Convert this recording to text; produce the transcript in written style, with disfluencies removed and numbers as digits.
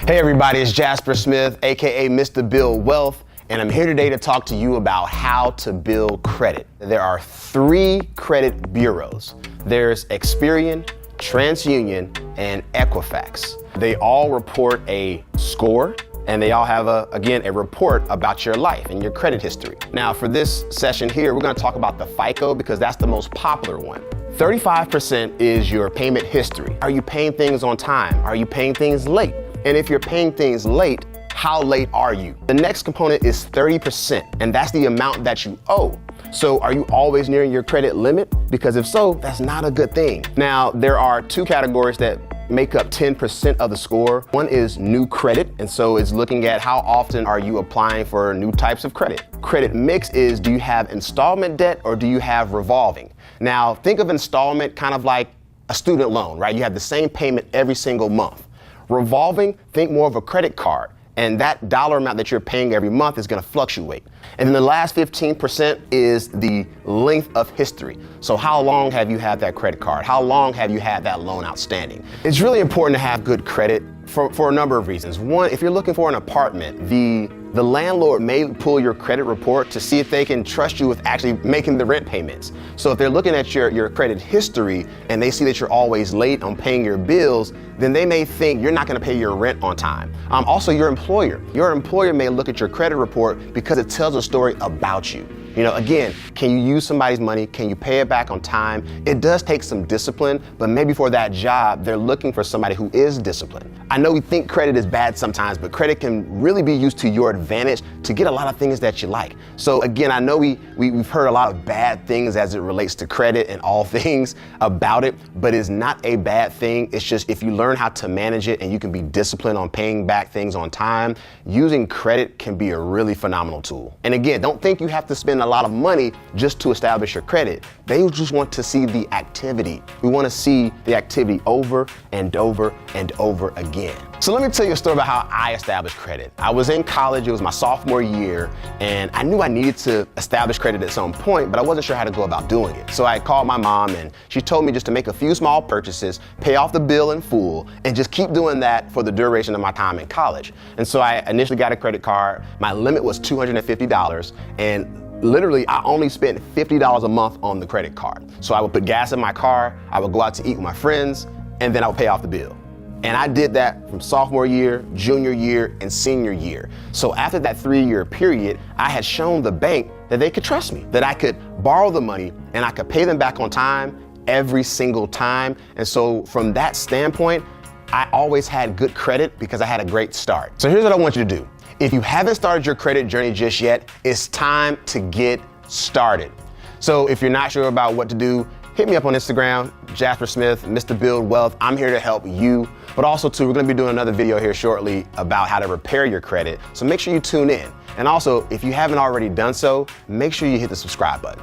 Hey everybody, it's Jasper Smith, aka Mr. Build Wealth, and I'm here today to talk to you about how to build credit. There are 3 credit bureaus. There's Experian, TransUnion, and Equifax. They all report a score, and they all have a report about your life and your credit history. Now for this session here, we're gonna talk about the FICO because that's the most popular one. 35% is your payment history. Are you paying things on time? Are you paying things late? And if you're paying things late, how late are you? The next component is 30%, and that's the amount that you owe. So are you always nearing your credit limit? Because if so, that's not a good thing. Now, there are 2 categories that make up 10% of the score. One is new credit, and so it's looking at how often are you applying for new types of credit. Credit mix is, do you have installment debt or do you have revolving? Now, think of installment kind of like a student loan, right? You have the same payment every single month. Revolving, think more of a credit card, and that dollar amount that you're paying every month is gonna fluctuate. And then the last 15% is the length of history. So how long have you had that credit card? How long have you had that loan outstanding? It's really important to have good credit for a number of reasons. One, if you're looking for an apartment, the landlord may pull your credit report to see if they can trust you with actually making the rent payments. So if they're looking at your credit history and they see that you're always late on paying your bills, then they may think you're not gonna pay your rent on time. Also, your employer may look at your credit report because it tells a story about you. You know, again, can you use somebody's money? Can you pay it back on time? It does take some discipline, but maybe for that job, they're looking for somebody who is disciplined. I know we think credit is bad sometimes, but credit can really be used to your advantage to get a lot of things that you like. So again, I know we've heard a lot of bad things as it relates to credit and all things about it, but it's not a bad thing. It's just if you learn how to manage it and you can be disciplined on paying back things on time, using credit can be a really phenomenal tool. And again, don't think you have to spend a lot of money just to establish your credit. They just want to see the activity. We want to see the activity over and over and over again. So let me tell you a story about how I established credit. I was in college, it was my sophomore year, and I knew I needed to establish credit at some point, but I wasn't sure how to go about doing it. So I called my mom and she told me just to make a few small purchases, pay off the bill in full, and just keep doing that for the duration of my time in college. And so I initially got a credit card. My limit was $250, and literally, I only spent $50 a month on the credit card. So I would put gas in my car, I would go out to eat with my friends, and then I would pay off the bill. And I did that from sophomore year, junior year, and senior year. So after that 3-year period, I had shown the bank that they could trust me, that I could borrow the money and I could pay them back on time every single time. And so from that standpoint, I always had good credit because I had a great start. So here's what I want you to do. If you haven't started your credit journey just yet, it's time to get started. So if you're not sure about what to do, hit me up on Instagram, Jasper Smith, Mr. Build Wealth. I'm here to help you. But also too, we're gonna be doing another video here shortly about how to repair your credit. So make sure you tune in. And also, if you haven't already done so, make sure you hit the subscribe button.